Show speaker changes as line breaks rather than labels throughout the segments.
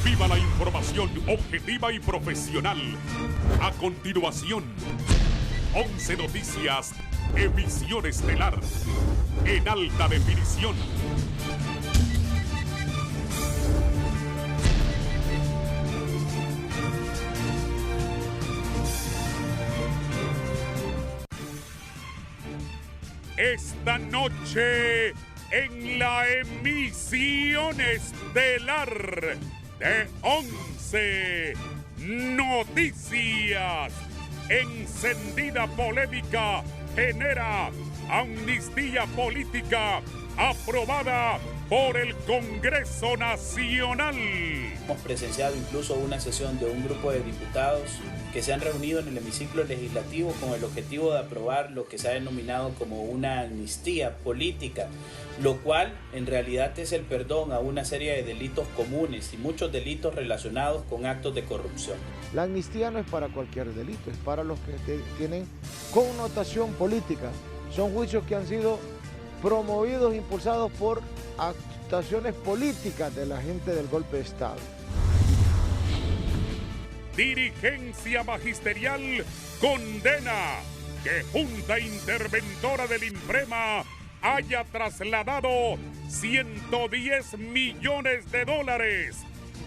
Viva la información objetiva y profesional. A continuación, 11 Noticias, emisión estelar, en alta definición. Esta noche, en la emisión estelar de 11 Noticias, encendida polémica genera amnistía política aprobada por el Congreso Nacional.
Hemos presenciado incluso una sesión de un grupo de diputados que se han reunido en el hemiciclo legislativo con el objetivo de aprobar lo que se ha denominado como una amnistía política, lo cual en realidad es el perdón a una serie de delitos comunes y muchos delitos relacionados con actos de corrupción.
La amnistía no es para cualquier delito, es para los que tienen connotación política. Son juicios que han sido promovidos, impulsados por actuaciones políticas de la gente del golpe de Estado.
Dirigencia magisterial condena que Junta Interventora del INPREMA haya trasladado 110 millones de dólares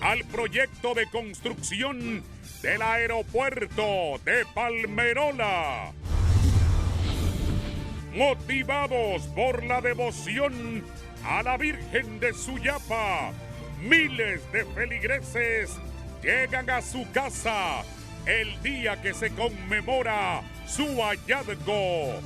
al proyecto de construcción del aeropuerto de Palmerola. Motivados por la devoción a la Virgen de Suyapa, miles de feligreses llegan a su casa el día que se conmemora su hallazgo.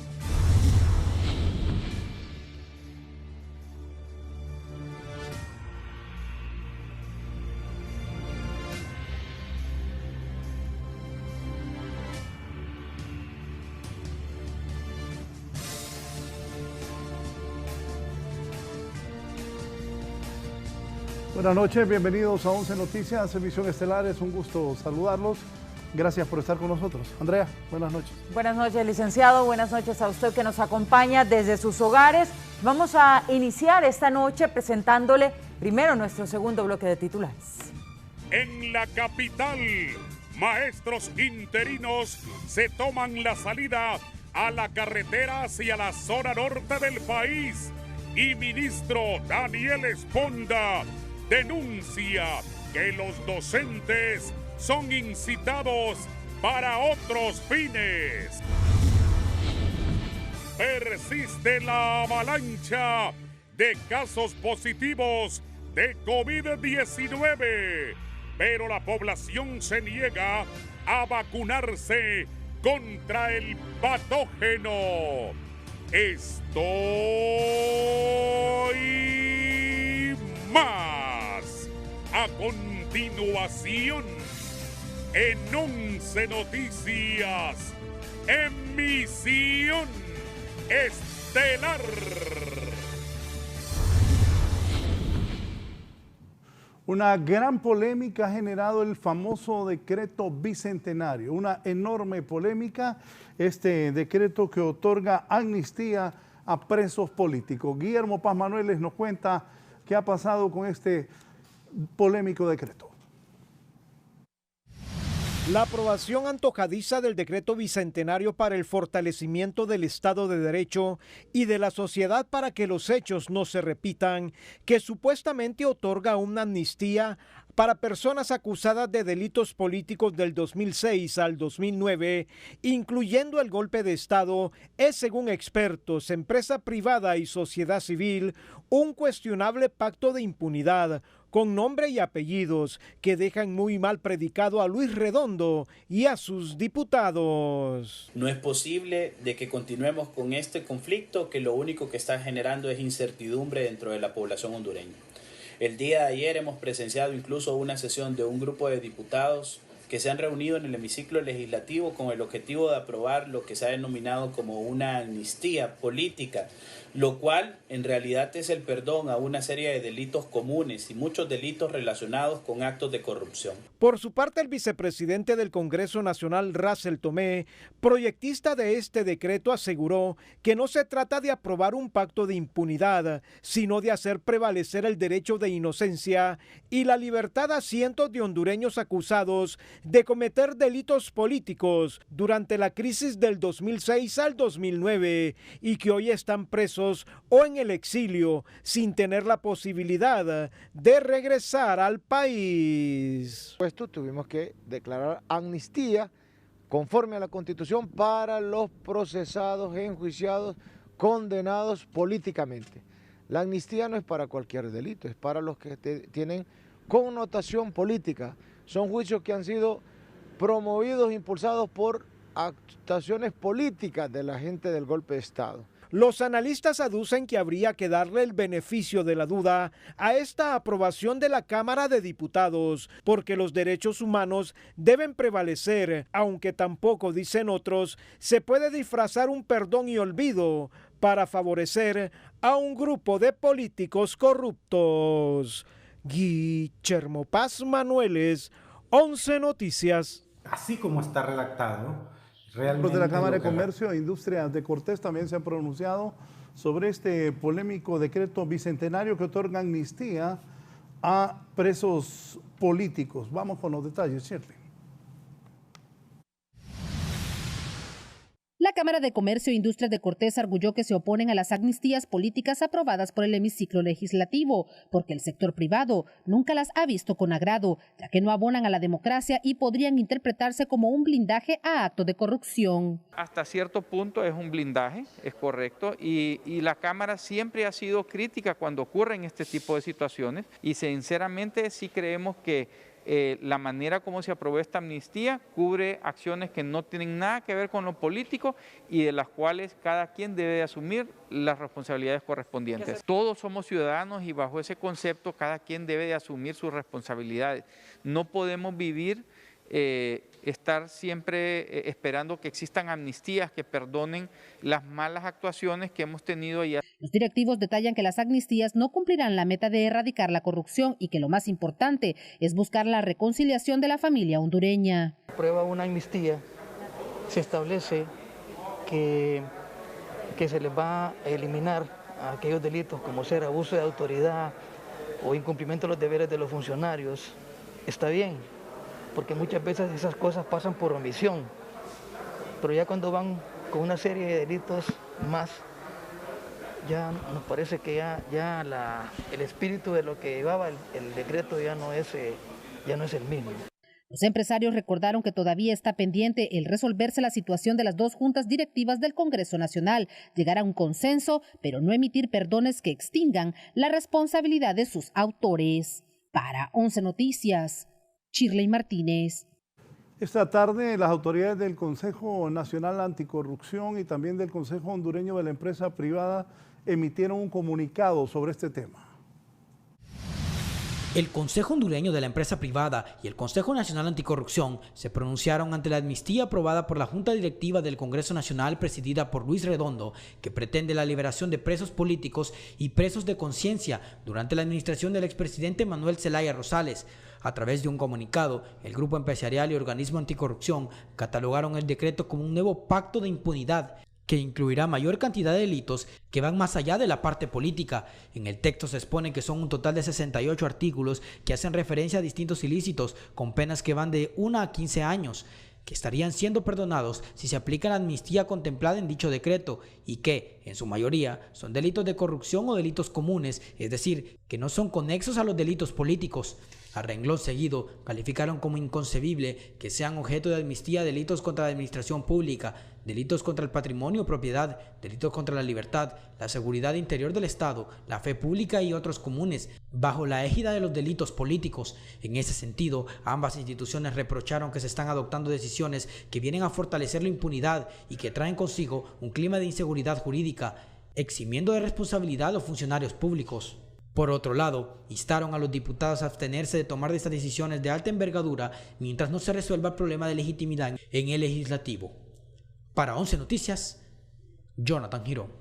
Buenas noches, bienvenidos a 11 Noticias, emisión estelar, es un gusto saludarlos. Gracias por estar con nosotros. Andrea, buenas noches.
Buenas noches, licenciado, buenas noches a usted que nos acompaña desde sus hogares. Vamos a iniciar esta noche presentándole primero nuestro segundo bloque de titulares.
En la capital, maestros interinos se toman la salida a la carretera hacia la zona norte del país y ministro Daniel Esponda denuncia que los docentes son incitados para otros fines. Persiste la avalancha de casos positivos de COVID-19, pero la población se niega a vacunarse contra el patógeno. Esto y más a continuación en 11 Noticias, emisión estelar.
Una gran polémica ha generado el famoso decreto bicentenario, una enorme polémica, este decreto que otorga amnistía a presos políticos. Guillermo Paz Manueles nos cuenta qué ha pasado con este polémico decreto.
La aprobación antojadiza del decreto bicentenario para el fortalecimiento del Estado de Derecho y de la sociedad para que los hechos no se repitan, que supuestamente otorga una amnistía para personas acusadas de delitos políticos del 2006 al 2009, incluyendo el golpe de Estado, es, según expertos, empresa privada y sociedad civil, un cuestionable pacto de impunidad, con nombre y apellidos que dejan muy mal predicado a Luis Redondo y a sus diputados.
No es posible de que continuemos con este conflicto que lo único que está generando es incertidumbre dentro de la población hondureña. El día de ayer hemos presenciado incluso una sesión de un grupo de diputados que se han reunido en el hemiciclo legislativo con el objetivo de aprobar lo que se ha denominado como una amnistía política, lo cual en realidad es el perdón a una serie de delitos comunes y muchos delitos relacionados con actos de corrupción.
Por su parte, el vicepresidente del Congreso Nacional, Russell Tomé, proyectista de este decreto, aseguró que no se trata de aprobar un pacto de impunidad, sino de hacer prevalecer el derecho de inocencia y la libertad a cientos de hondureños acusados de cometer delitos políticos durante la crisis del 2006 al 2009 y que hoy están presos o en el exilio sin tener la posibilidad de regresar al país.
Tuvimos que declarar amnistía conforme a la Constitución para los procesados, enjuiciados, condenados políticamente. La amnistía no es para cualquier delito, es para los que tienen connotación política. Son juicios que han sido promovidos, impulsados por actuaciones políticas de la gente del golpe de Estado.
Los analistas aducen que habría que darle el beneficio de la duda a esta aprobación de la Cámara de Diputados, porque los derechos humanos deben prevalecer, aunque tampoco, dicen otros, se puede disfrazar un perdón y olvido para favorecer a un grupo de políticos corruptos. Guillermo Paz Manueles, 11 Noticias.
Así como está redactado,
Los de la Cámara de Comercio e Industria de Cortés también se han pronunciado sobre este polémico decreto bicentenario que otorga amnistía a presos políticos. Vamos con los detalles, Shirley.
La Cámara de Comercio e Industria de Cortés arguyó que se oponen a las amnistías políticas aprobadas por el hemiciclo legislativo, porque el sector privado nunca las ha visto con agrado, ya que no abonan a la democracia y podrían interpretarse como un blindaje a actos de corrupción.
Hasta cierto punto es un blindaje, es correcto, y la Cámara siempre ha sido crítica cuando ocurren este tipo de situaciones, y sinceramente sí creemos que la manera como se aprobó esta amnistía cubre acciones que no tienen nada que ver con lo político y de las cuales cada quien debe asumir las responsabilidades correspondientes. Todos somos ciudadanos y bajo ese concepto cada quien debe de asumir sus responsabilidades. No podemos vivir, estar siempre esperando que existan amnistías que perdonen las malas actuaciones que hemos tenido allá.
Los directivos detallan que las amnistías no cumplirán la meta de erradicar la corrupción y que lo más importante es buscar la reconciliación de la familia hondureña.
Prueba una amnistía, se establece que se les va a eliminar a aquellos delitos como ser abuso de autoridad o incumplimiento de los deberes de los funcionarios. Está bien, porque muchas veces esas cosas pasan por omisión, pero ya cuando van con una serie de delitos más, ya nos parece que el espíritu de lo que llevaba el decreto ya no es el mismo.
Los empresarios recordaron que todavía está pendiente el resolverse la situación de las dos juntas directivas del Congreso Nacional, llegar a un consenso, pero no emitir perdones que extingan la responsabilidad de sus autores. Para 11 Noticias, Shirley Martínez.
Esta tarde las autoridades del Consejo Nacional Anticorrupción y también del Consejo Hondureño de la Empresa Privada emitieron un comunicado sobre este tema.
El Consejo Hondureño de la Empresa Privada y el Consejo Nacional Anticorrupción se pronunciaron ante la amnistía aprobada por la Junta Directiva del Congreso Nacional presidida por Luis Redondo, que pretende la liberación de presos políticos y presos de conciencia durante la administración del expresidente Manuel Zelaya Rosales. A través de un comunicado, el Grupo Empresarial y Organismo Anticorrupción catalogaron el decreto como un nuevo pacto de impunidad que incluirá mayor cantidad de delitos que van más allá de la parte política. En el texto se expone que son un total de 68 artículos que hacen referencia a distintos ilícitos con penas que van de 1 a 15 años, que estarían siendo perdonados si se aplica la amnistía contemplada en dicho decreto y que, en su mayoría, son delitos de corrupción o delitos comunes, es decir, que no son conexos a los delitos políticos. A renglón seguido, calificaron como inconcebible que sean objeto de amnistía delitos contra la administración pública, delitos contra el patrimonio o propiedad, delitos contra la libertad, la seguridad interior del Estado, la fe pública y otros comunes, bajo la égida de los delitos políticos. En ese sentido, ambas instituciones reprocharon que se están adoptando decisiones que vienen a fortalecer la impunidad y que traen consigo un clima de inseguridad jurídica, eximiendo de responsabilidad a los funcionarios públicos. Por otro lado, instaron a los diputados a abstenerse de tomar estas decisiones de alta envergadura mientras no se resuelva el problema de legitimidad en el legislativo. Para 11 Noticias, Jonathan Girón.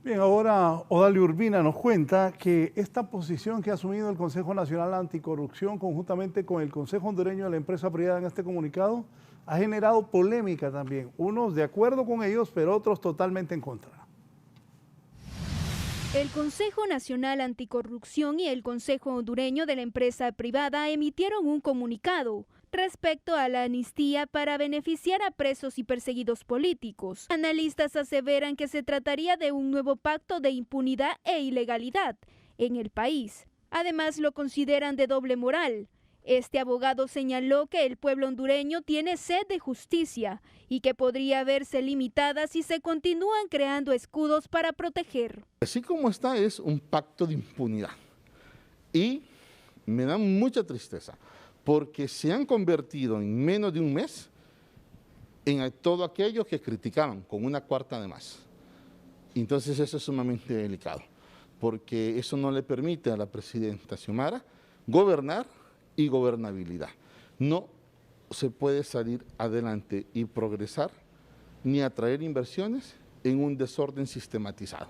Bien, ahora Odalia Urbina nos cuenta que esta posición que ha asumido el Consejo Nacional Anticorrupción conjuntamente con el Consejo Hondureño de la Empresa Privada en este comunicado ha generado polémica también. Unos de acuerdo con ellos, pero otros totalmente en contra.
El Consejo Nacional Anticorrupción y el Consejo Hondureño de la Empresa Privada emitieron un comunicado respecto a la amnistía para beneficiar a presos y perseguidos políticos. Analistas aseveran que se trataría de un nuevo pacto de impunidad e ilegalidad en el país. Además, lo consideran de doble moral. Este abogado señaló que el pueblo hondureño tiene sed de justicia y que podría verse limitada si se continúan creando escudos para proteger.
Así como está, es un pacto de impunidad y me da mucha tristeza porque se han convertido en menos de un mes en todo aquello que criticaban con una cuarta de más. Entonces eso es sumamente delicado porque eso no le permite a la presidenta Xiomara gobernar y gobernabilidad. No se puede salir adelante y progresar ni atraer inversiones en un desorden sistematizado.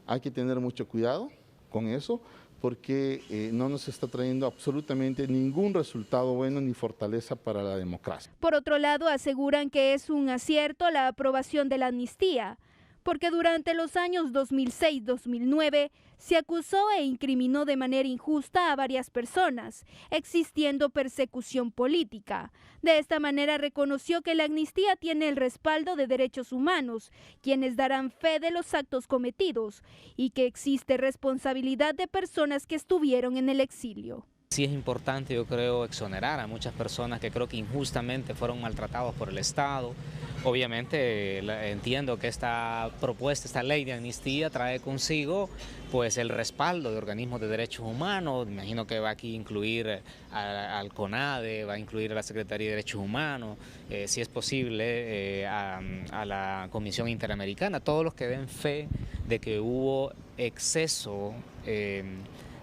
Hay que tener mucho cuidado con eso porque no nos está trayendo absolutamente ningún resultado bueno ni fortaleza para la democracia.
Por otro lado, aseguran que es un acierto la aprobación de la amnistía, porque durante los años 2006-2009 se acusó e incriminó de manera injusta a varias personas, existiendo persecución política. De esta manera reconoció que la amnistía tiene el respaldo de derechos humanos, quienes darán fe de los actos cometidos, y que existe responsabilidad de personas que estuvieron en el exilio.
Sí es importante, yo creo, exonerar a muchas personas que creo que injustamente fueron maltratados por el Estado. Obviamente entiendo que esta propuesta, esta ley de amnistía trae consigo pues el respaldo de organismos de derechos humanos. Me imagino que va aquí a incluir al CONADE, va a incluir a la Secretaría de Derechos Humanos, si es posible a la Comisión Interamericana, todos los que den fe de que hubo exceso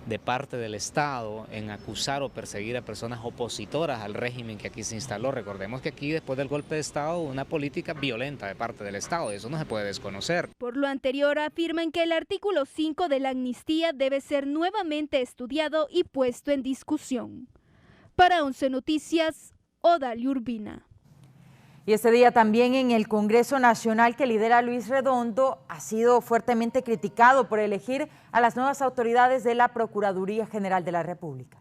de parte del Estado en acusar o perseguir a personas opositoras al régimen que aquí se instaló. Recordemos que aquí después del golpe de Estado hubo una política violenta de parte del Estado, eso no se puede desconocer.
Por lo anterior, afirman que el artículo 5 de la amnistía debe ser nuevamente estudiado y puesto en discusión. Para 11 Noticias, Odalia Urbina.
Y este día también en el Congreso Nacional que lidera Luis Redondo ha sido fuertemente criticado por elegir a las nuevas autoridades de la Procuraduría General de la República.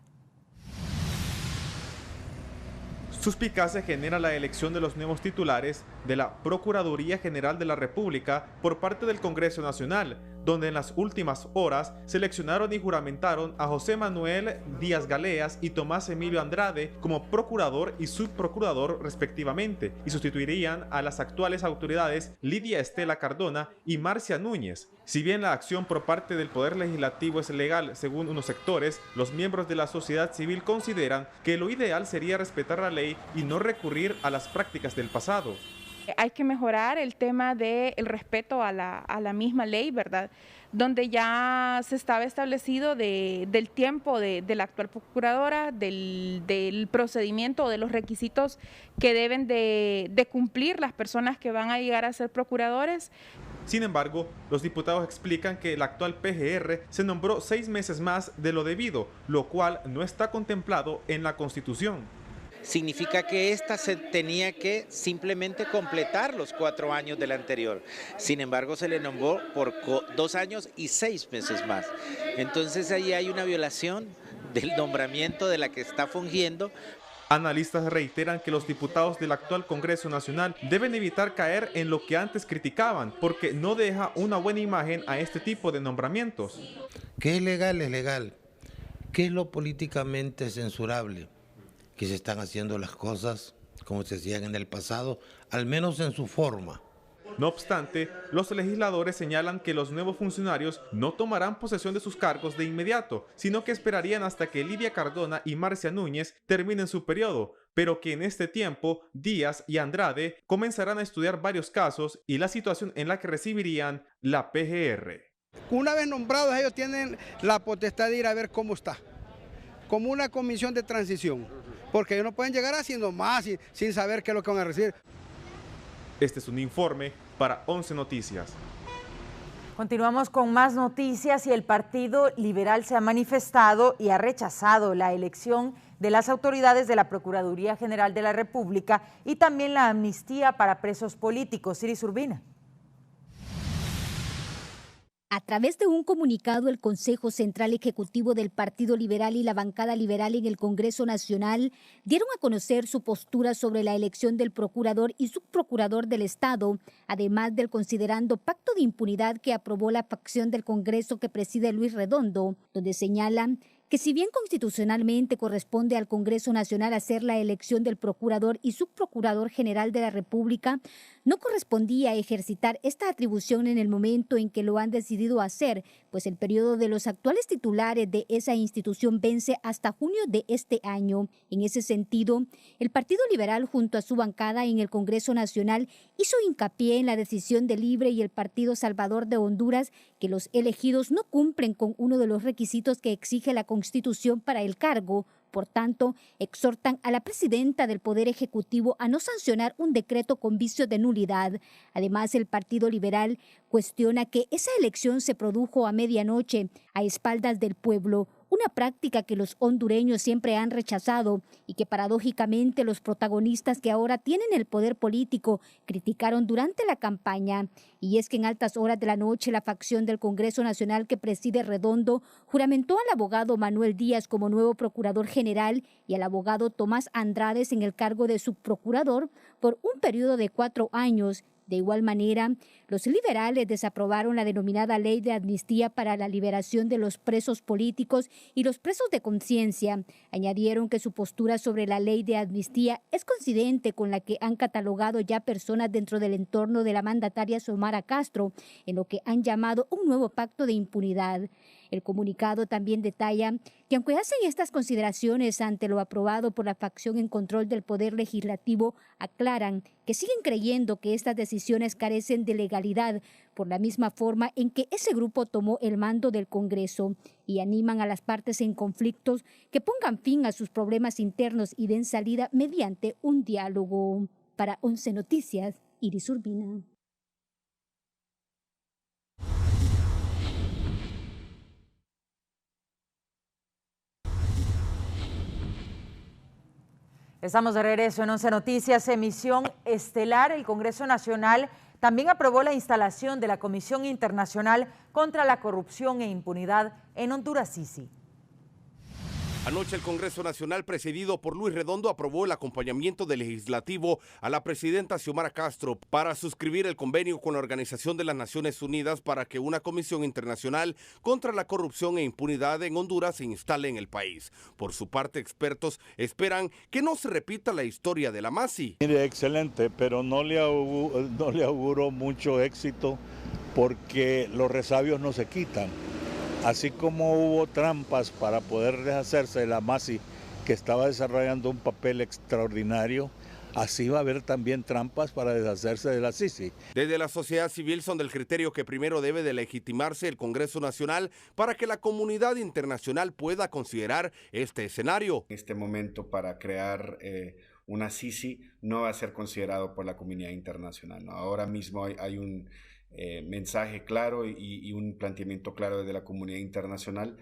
Suspicacia genera la elección de los nuevos titulares de la Procuraduría General de la República por parte del Congreso Nacional, donde en las últimas horas seleccionaron y juramentaron a José Manuel Díaz Galeas y Tomás Emilio Andrade como procurador y subprocurador respectivamente, y sustituirían a las actuales autoridades Lidia Estela Cardona y Marcia Núñez. Si bien la acción por parte del Poder Legislativo es legal según unos sectores, los miembros de la sociedad civil consideran que lo ideal sería respetar la ley y no recurrir a las prácticas del pasado.
Hay que mejorar el tema del respeto a la misma ley, ¿verdad? Donde ya se estaba establecido del tiempo de la actual procuradora, del procedimiento o de los requisitos que deben de cumplir las personas que van a llegar a ser procuradores.
Sin embargo, los diputados explican que el actual PGR se nombró 6 meses más de lo debido, lo cual no está contemplado en la Constitución.
Significa que esta se tenía que simplemente completar los 4 años de la anterior. Sin embargo, se le nombró por 2 años y 6 meses más. Entonces ahí hay una violación del nombramiento de la que está fungiendo.
Analistas reiteran que los diputados del actual Congreso Nacional deben evitar caer en lo que antes criticaban, porque no deja una buena imagen a este tipo de nombramientos.
¿Qué es legal? Es legal. ¿Qué es lo políticamente censurable? Que se están haciendo las cosas como se hacían en el pasado, al menos en su forma.
No obstante, los legisladores señalan que los nuevos funcionarios no tomarán posesión de sus cargos de inmediato, sino que esperarían hasta que Lidia Cardona y Marcia Núñez terminen su periodo, pero que en este tiempo Díaz y Andrade comenzarán a estudiar varios casos y la situación en la que recibirían la PGR.
Una vez nombrados, ellos tienen la potestad de ir a ver cómo está, como una comisión de transición, porque ellos no pueden llegar haciendo más sin saber qué es lo que van a recibir.
Este es un informe para 11 Noticias.
Continuamos con más noticias y el Partido Liberal se ha manifestado y ha rechazado la elección de las autoridades de la Procuraduría General de la República y también la amnistía para presos políticos. Iris Urbina.
A través de un comunicado, el Consejo Central Ejecutivo del Partido Liberal y la bancada liberal en el Congreso Nacional dieron a conocer su postura sobre la elección del procurador y subprocurador del Estado, además del considerando pacto de impunidad que aprobó la facción del Congreso que preside Luis Redondo, donde señalan que si bien constitucionalmente corresponde al Congreso Nacional hacer la elección del Procurador y Subprocurador General de la República, no correspondía ejercitar esta atribución en el momento en que lo han decidido hacer, pues el periodo de los actuales titulares de esa institución vence hasta junio de este año. En ese sentido, el Partido Liberal junto a su bancada en el Congreso Nacional hizo hincapié en la decisión de Libre y el Partido Salvador de Honduras que los elegidos no cumplen con uno de los requisitos que exige la Constitución para el cargo. Por tanto, exhortan a la presidenta del Poder Ejecutivo a no sancionar un decreto con vicio de nulidad. Además, el Partido Liberal cuestiona que esa elección se produjo a medianoche, a espaldas del pueblo, una práctica que los hondureños siempre han rechazado y que paradójicamente los protagonistas que ahora tienen el poder político criticaron durante la campaña. Y es que en altas horas de la noche la facción del Congreso Nacional que preside Redondo juramentó al abogado Manuel Díaz como nuevo procurador general y al abogado Tomás Andrades en el cargo de subprocurador por un periodo de 4 años. De igual manera, los liberales desaprobaron la denominada Ley de Amnistía para la liberación de los presos políticos y los presos de conciencia. Añadieron que su postura sobre la Ley de Amnistía es coincidente con la que han catalogado ya personas dentro del entorno de la mandataria Xiomara Castro, en lo que han llamado un nuevo pacto de impunidad. El comunicado también detalla que aunque hacen estas consideraciones ante lo aprobado por la facción en control del Poder Legislativo, aclaran que siguen creyendo que estas decisiones carecen de legalidad por la misma forma en que ese grupo tomó el mando del Congreso y animan a las partes en conflictos que pongan fin a sus problemas internos y den salida mediante un diálogo. Para 11 Noticias, Iris Urbina.
Estamos de regreso en 11 Noticias, emisión estelar. El Congreso Nacional también aprobó la instalación de la Comisión Internacional contra la Corrupción e Impunidad en Honduras, Sisi.
Anoche el Congreso Nacional, presidido por Luis Redondo, aprobó el acompañamiento del legislativo a la presidenta Xiomara Castro para suscribir el convenio con la Organización de las Naciones Unidas para que una comisión internacional contra la corrupción e impunidad en Honduras se instale en el país. Por su parte, expertos esperan que no se repita la historia de la MASI.
Mire, excelente, pero no le auguro mucho éxito porque los resabios no se quitan. Así como hubo trampas para poder deshacerse de la MASI, que estaba desarrollando un papel extraordinario, así va a haber también trampas para deshacerse de la Sisi.
Desde la sociedad civil son del criterio que primero debe de legitimarse el Congreso Nacional para que la comunidad internacional pueda considerar este escenario.
En este momento, para crear una Sisi no va a ser considerado por la comunidad internacional, ¿no? Ahora mismo hay un mensaje claro y un planteamiento claro desde la comunidad internacional.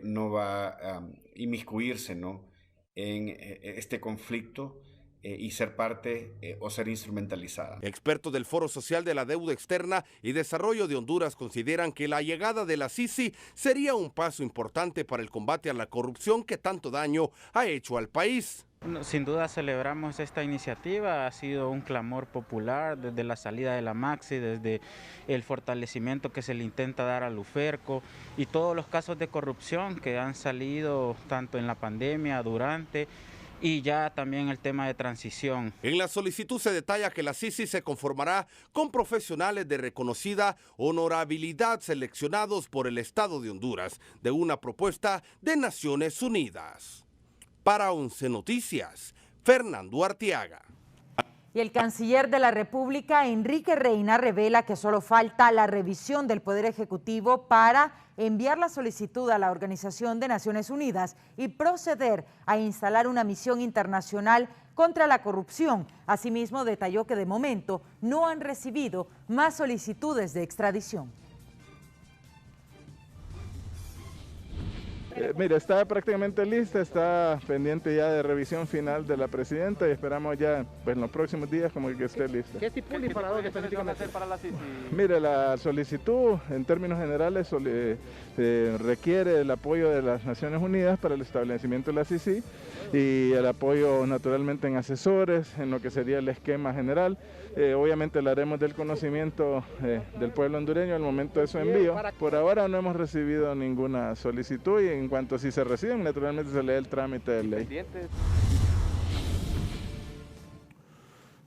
No va a inmiscuirse, ¿no?, en este conflicto y ser parte o ser instrumentalizada.
Expertos del Foro Social de la Deuda Externa y Desarrollo de Honduras consideran que la llegada de la Sisi sería un paso importante para el combate a la corrupción que tanto daño ha hecho al país.
Sin duda celebramos esta iniciativa, ha sido un clamor popular desde la salida de la Maxi, desde el fortalecimiento que se le intenta dar al UFERCO y todos los casos de corrupción que han salido tanto en la pandemia, durante y ya también el tema de transición.
En la solicitud se detalla que la Sisi se conformará con profesionales de reconocida honorabilidad seleccionados por el Estado de Honduras, de una propuesta de Naciones Unidas. Para 11 Noticias, Fernando Arteaga.
Y el canciller de la República, Enrique Reina, revela que solo falta la revisión del Poder Ejecutivo para enviar la solicitud a la Organización de Naciones Unidas y proceder a instalar una misión internacional contra la corrupción. Asimismo, detalló que de momento no han recibido más solicitudes de extradición.
Mira, está prácticamente lista, está pendiente ya de revisión final de la presidenta y esperamos ya pues, en los próximos días como que esté lista.
¿Qué estipula y para dónde específicamente?
Para la CICI? Mire, la solicitud en términos generales requiere el apoyo de las Naciones Unidas para el establecimiento de la CICI y el apoyo naturalmente en asesores, en lo que sería el esquema general. Obviamente lo haremos del conocimiento del pueblo hondureño al momento de su envío. Por ahora no hemos recibido ninguna solicitud y en cuanto si se reciben, naturalmente se lee el trámite de ley.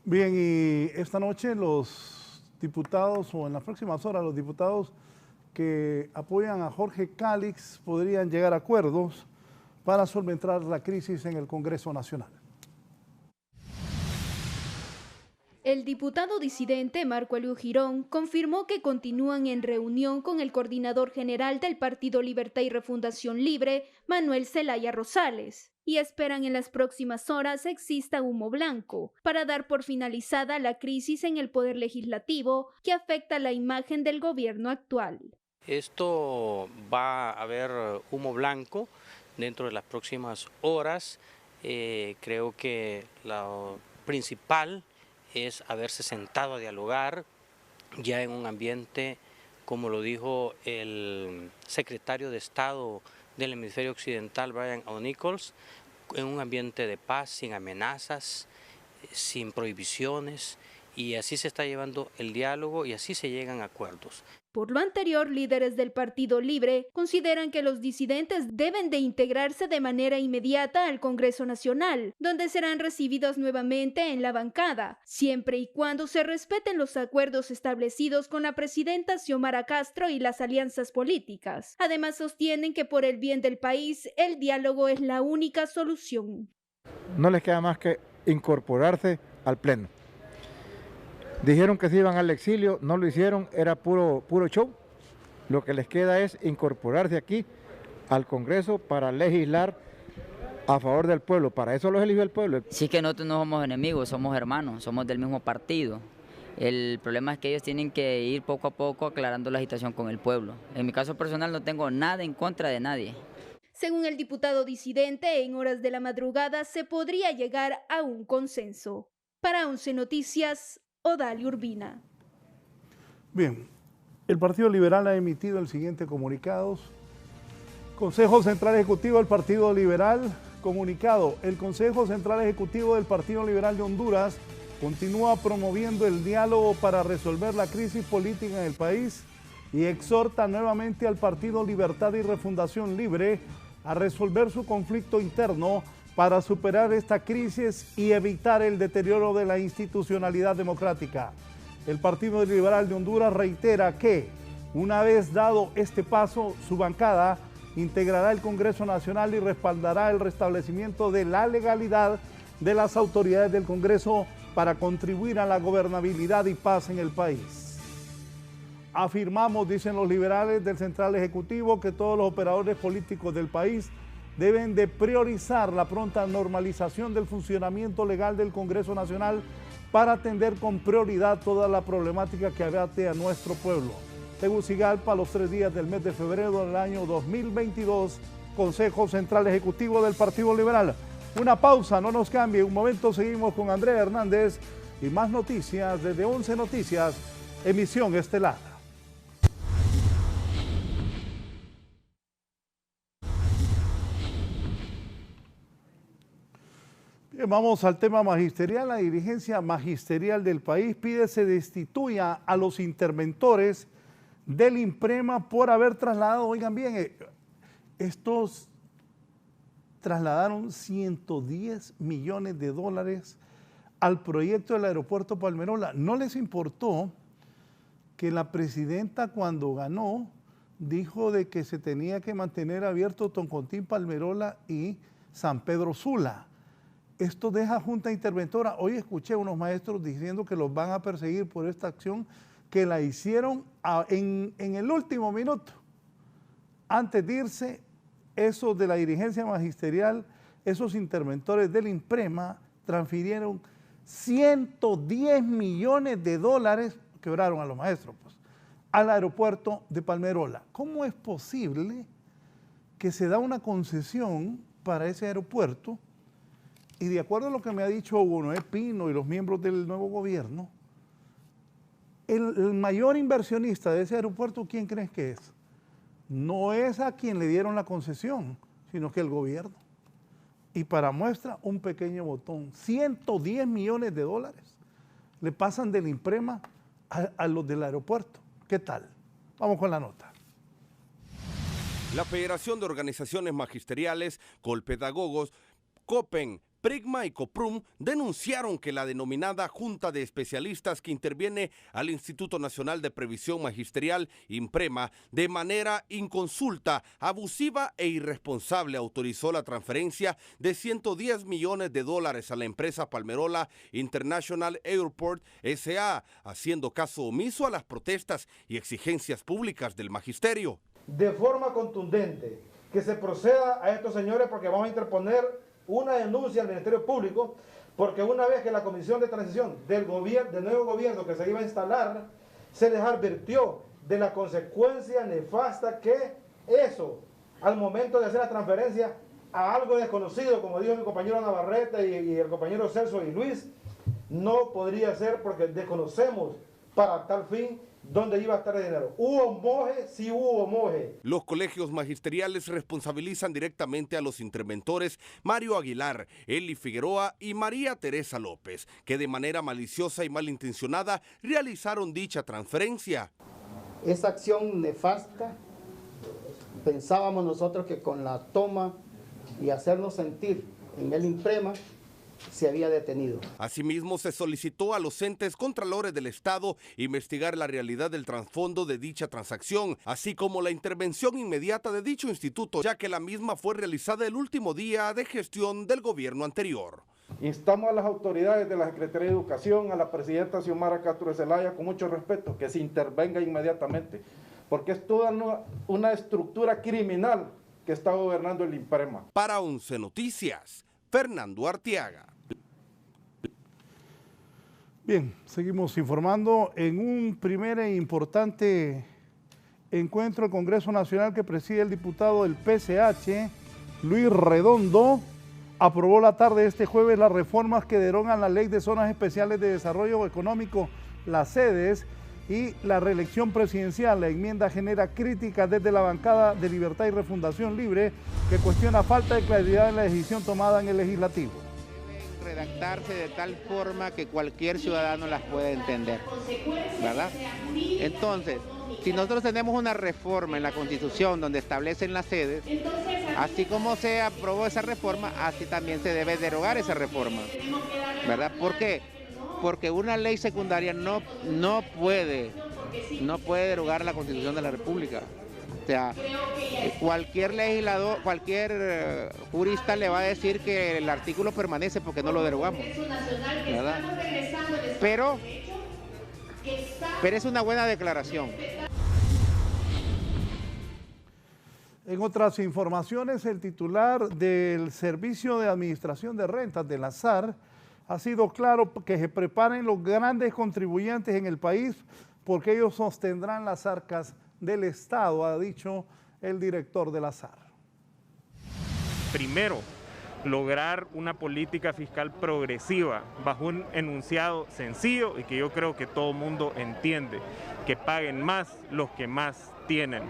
Bien, y esta noche los diputados, o en las próximas horas los diputados que apoyan a Jorge Calix podrían llegar a acuerdos para solventar la crisis en el Congreso Nacional.
El diputado disidente Marco Eliu Girón confirmó que continúan en reunión con el coordinador general del Partido Libertad y Refundación Libre, Manuel Zelaya Rosales, y esperan en las próximas horas exista humo blanco para dar por finalizada la crisis en el Poder Legislativo que afecta la imagen del gobierno actual.
Esto va a haber humo blanco dentro de las próximas horas. Creo que lo principal es haberse sentado a dialogar ya en un ambiente, como lo dijo el secretario de Estado del Hemisferio Occidental, Brian O'Nichols, en un ambiente de paz, sin amenazas, sin prohibiciones, y así se está llevando el diálogo y así se llegan a acuerdos.
Por lo anterior, líderes del Partido Libre consideran que los disidentes deben de integrarse de manera inmediata al Congreso Nacional, donde serán recibidos nuevamente en la bancada, siempre y cuando se respeten los acuerdos establecidos con la presidenta Xiomara Castro y las alianzas políticas. Además, sostienen que por el bien del país, el diálogo es la única solución.
No les queda más que incorporarse al Pleno. Dijeron que se iban al exilio, no lo hicieron, era puro show. Lo que les queda es incorporarse aquí al Congreso para legislar a favor del pueblo. Para eso los eligió el pueblo.
Sí, que nosotros no somos enemigos, somos hermanos, somos del mismo partido. El problema es que ellos tienen que ir poco a poco aclarando la situación con el pueblo. En mi caso personal no tengo nada en contra de nadie.
Según el diputado disidente, en horas de la madrugada se podría llegar a un consenso. Para 11 Noticias, Odalia Urbina.
Bien, el Partido Liberal ha emitido el siguiente comunicado. Consejo Central Ejecutivo del Partido Liberal, comunicado. El Consejo Central Ejecutivo del Partido Liberal de Honduras continúa promoviendo el diálogo para resolver la crisis política en el país y exhorta nuevamente al Partido Libertad y Refundación Libre a resolver su conflicto interno para superar esta crisis y evitar el deterioro de la institucionalidad democrática. El Partido Liberal de Honduras reitera que, una vez dado este paso, su bancada integrará el Congreso Nacional y respaldará el restablecimiento de la legalidad de las autoridades del Congreso para contribuir a la gobernabilidad y paz en el país. Afirmamos, dicen los liberales del Central Ejecutivo, que todos los operadores políticos del país deben de priorizar la pronta normalización del funcionamiento legal del Congreso Nacional para atender con prioridad toda la problemática que abate a nuestro pueblo. Tegucigalpa, los 3 días del mes de febrero del año 2022, Consejo Central Ejecutivo del Partido Liberal. Una pausa, no nos cambie, un momento seguimos con Andrea Hernández y más noticias desde 11 Noticias, emisión estelar. Bien, vamos al tema magisterial. La dirigencia magisterial del país pide se destituya a los interventores del IMPREMA por haber trasladado, oigan bien, estos trasladaron 110 millones de dólares al proyecto del aeropuerto Palmerola. No les importó que la presidenta cuando ganó dijo de que se tenía que mantener abierto Toncontín, Palmerola y San Pedro Sula. esto deja junta interventora. Hoy escuché a unos maestros diciendo que los van a perseguir por esta acción que la hicieron en el último minuto. Antes de irse, esos de la dirigencia magisterial, esos interventores del INPREMA, transfirieron 110 millones de dólares, quebraron a los maestros, pues, al aeropuerto de Palmerola. ¿Cómo es posible que se da una concesión para ese aeropuerto? Y de acuerdo a lo que me ha dicho Hugo Noé Pino y los miembros del nuevo gobierno, el mayor inversionista de ese aeropuerto, ¿quién crees que es? No es a quien le dieron la concesión, sino que el gobierno. Y para muestra, un pequeño botón, 110 millones de dólares le pasan del INPREMA a los del aeropuerto. ¿Qué tal? Vamos con la nota.
La Federación de Organizaciones Magisteriales, Colpedagogos, COPEN, PRIGMA y COPRUM denunciaron que la denominada Junta de Especialistas que interviene al Instituto Nacional de Previsión Magisterial, INPREMA, de manera inconsulta, abusiva e irresponsable autorizó la transferencia de 110 millones de dólares a la empresa Palmerola International Airport S.A., haciendo caso omiso a las protestas y exigencias públicas del magisterio.
De forma contundente, que se proceda a estos señores porque vamos a interponer una denuncia al Ministerio Público, porque una vez que la Comisión de Transición del nuevo gobierno que se iba a instalar, se les advirtió de la consecuencia nefasta que eso, al momento de hacer la transferencia a algo desconocido, como dijo mi compañero Navarrete y el compañero Celso y Luis, no podría ser porque desconocemos para tal fin dónde iba a estar el dinero. ¿Hubo moje? Sí hubo moje.
Los colegios magisteriales responsabilizan directamente a los interventores Mario Aguilar, Eli Figueroa y María Teresa López, que de manera maliciosa y malintencionada realizaron dicha transferencia.
Esa acción nefasta, pensábamos nosotros que con la toma y hacernos sentir en el INPREMA, se había detenido.
Asimismo, se solicitó a los entes contralores del Estado investigar la realidad del trasfondo de dicha transacción, así como la intervención inmediata de dicho instituto, ya que la misma fue realizada el último día de gestión del gobierno anterior.
Instamos a las autoridades de la Secretaría de Educación, a la presidenta Xiomara Castro de Zelaya, con mucho respeto, que se intervenga inmediatamente, porque es toda una estructura criminal que está gobernando el INPREMA.
Para 11 Noticias, Fernando Arteaga.
Bien, seguimos informando. En un primer e importante encuentro del Congreso Nacional que preside el diputado del PCH, Luis Redondo, aprobó la tarde de este jueves las reformas que derogan la Ley de Zonas Especiales de Desarrollo Económico, las sedes, y la reelección presidencial. La enmienda genera críticas desde la bancada de Libertad y Refundación Libre, que cuestiona falta de claridad en la decisión tomada en el legislativo.
Redactarse de tal forma que cualquier ciudadano las pueda entender, ¿verdad? Entonces, si nosotros tenemos una reforma en la Constitución donde establecen las sedes, así como se aprobó esa reforma, así también se debe derogar esa reforma, ¿verdad? ¿Por qué? Porque una ley secundaria no puede derogar la Constitución de la República. O sea, cualquier legislador, cualquier jurista le va a decir que el artículo permanece porque no lo derogamos, ¿verdad? Pero es una buena declaración.
En otras informaciones, el titular del Servicio de Administración de Rentas de la SAR ha sido claro que se preparen los grandes contribuyentes en el país porque ellos sostendrán las arcas del Estado, ha dicho el director de la SAR.
Primero, lograr una política fiscal progresiva bajo un enunciado sencillo y que yo creo que todo el mundo entiende, que paguen más los que más tienen.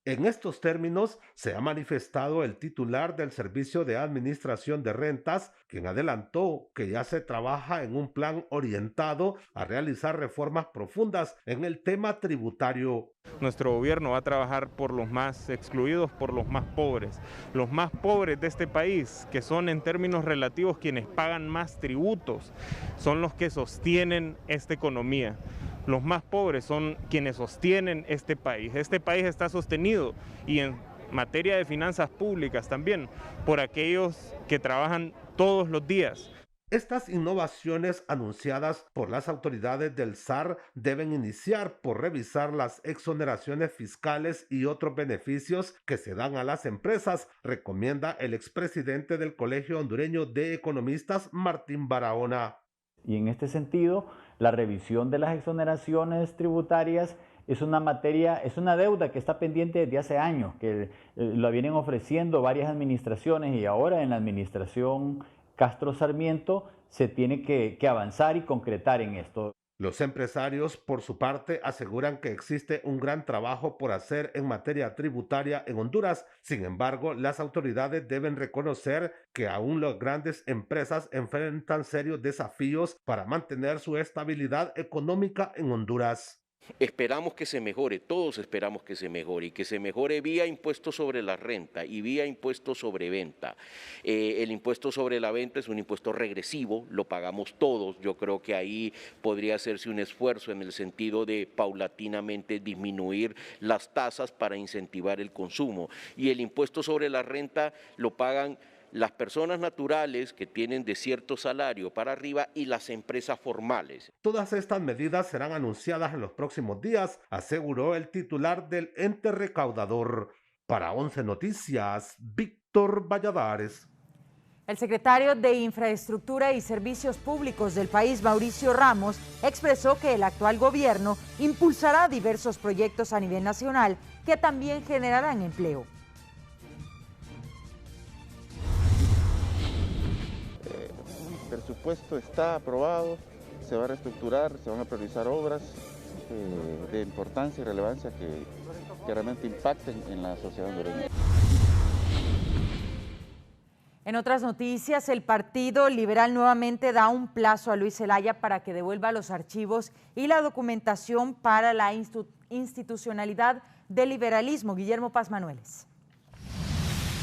En estos términos se ha manifestado el titular del Servicio de Administración de Rentas, quien adelantó que ya se trabaja en un plan orientado a realizar reformas profundas en el tema tributario.
Nuestro gobierno va a trabajar por los más excluidos, por los más pobres. Los más pobres de este país, que son en términos relativos quienes pagan más tributos, son los que sostienen esta economía. Los más pobres son quienes sostienen este país. Este país está sostenido y en materia de finanzas públicas también, por aquellos que trabajan todos los días.
Estas innovaciones anunciadas por las autoridades del SAR deben iniciar por revisar las exoneraciones fiscales y otros beneficios que se dan a las empresas, recomienda el expresidente del Colegio Hondureño de Economistas, Martín Barahona.
Y en este sentido, la revisión de las exoneraciones tributarias es una materia, es una deuda que está pendiente desde hace años, que lo vienen ofreciendo varias administraciones y ahora en la administración Castro Sarmiento se tiene que avanzar y concretar en esto.
Los empresarios, por su parte, aseguran que existe un gran trabajo por hacer en materia tributaria en Honduras. Sin embargo, las autoridades deben reconocer que aún las grandes empresas enfrentan serios desafíos para mantener su estabilidad económica en Honduras.
Esperamos que se mejore, todos esperamos que se mejore y que se mejore vía impuesto sobre la renta y vía impuesto sobre venta. El impuesto sobre la venta es un impuesto regresivo, lo pagamos todos. Yo creo que ahí podría hacerse un esfuerzo en el sentido de paulatinamente disminuir las tasas para incentivar el consumo. Y el impuesto sobre la renta lo pagan las personas naturales que tienen de cierto salario para arriba y las empresas formales.
Todas estas medidas serán anunciadas en los próximos días, aseguró el titular del ente recaudador. Para 11 Noticias, Víctor Valladares.
El secretario de Infraestructura y Servicios Públicos del país, Mauricio Ramos, expresó que el actual gobierno impulsará diversos proyectos a nivel nacional que también generarán empleo.
El presupuesto está aprobado, se va a reestructurar, se van a priorizar obras de importancia y relevancia que realmente impacten en la sociedad hondureña.
En otras noticias, el Partido Liberal nuevamente da un plazo a Luis Zelaya para que devuelva los archivos y la documentación para la institucionalidad del liberalismo. Guillermo Paz Manueles.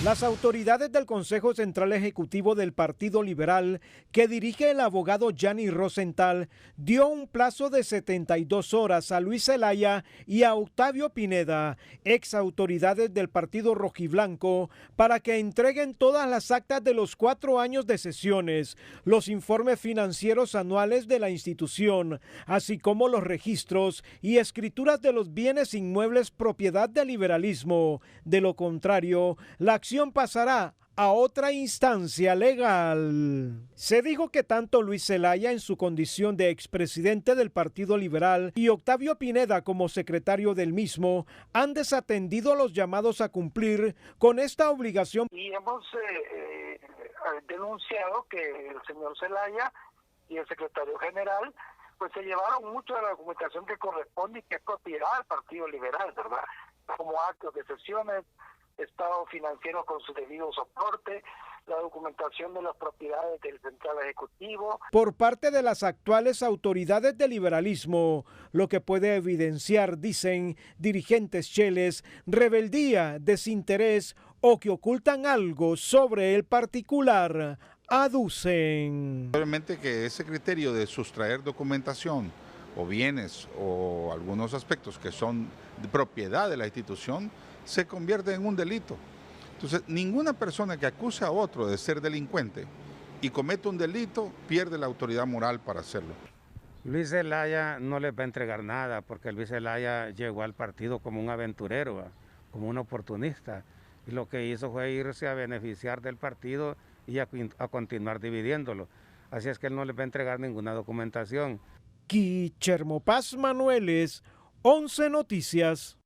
Las autoridades del Consejo Central Ejecutivo del Partido Liberal, que dirige el abogado Gianni Rosenthal, dio un plazo de 72 horas a Luis Zelaya y a Octavio Pineda, ex autoridades del Partido Rojiblanco, para que entreguen todas las actas de los 4 años de sesiones, los informes financieros anuales de la institución, así como los registros y escrituras de los bienes inmuebles propiedad del liberalismo. De lo contrario, la acción pasará a otra instancia legal. Se dijo que tanto Luis Zelaya en su condición de expresidente del Partido Liberal y Octavio Pineda como secretario del mismo han desatendido los llamados a cumplir con esta obligación.
Y hemos denunciado que el señor Zelaya y el secretario general pues se llevaron mucho de la documentación que corresponde y que es propiedad del Partido Liberal, ¿verdad? Como actos de sesiones, estado financiero con su debido soporte, la documentación de las propiedades del Central Ejecutivo.
Por parte de las actuales autoridades del liberalismo, lo que puede evidenciar, dicen dirigentes cheles, rebeldía, desinterés o que ocultan algo sobre el particular, aducen.
Obviamente que ese criterio de sustraer documentación o bienes o algunos aspectos que son de propiedad de la institución se convierte en un delito. Entonces, ninguna persona que acuse a otro de ser delincuente y comete un delito pierde la autoridad moral para hacerlo.
Luis Zelaya no les va a entregar nada porque Luis Zelaya llegó al partido como un aventurero, como un oportunista, y lo que hizo fue irse a beneficiar del partido y a continuar dividiéndolo. Así es que él no les va a entregar ninguna documentación.
Guillermo Paz Manueles, 11 Noticias.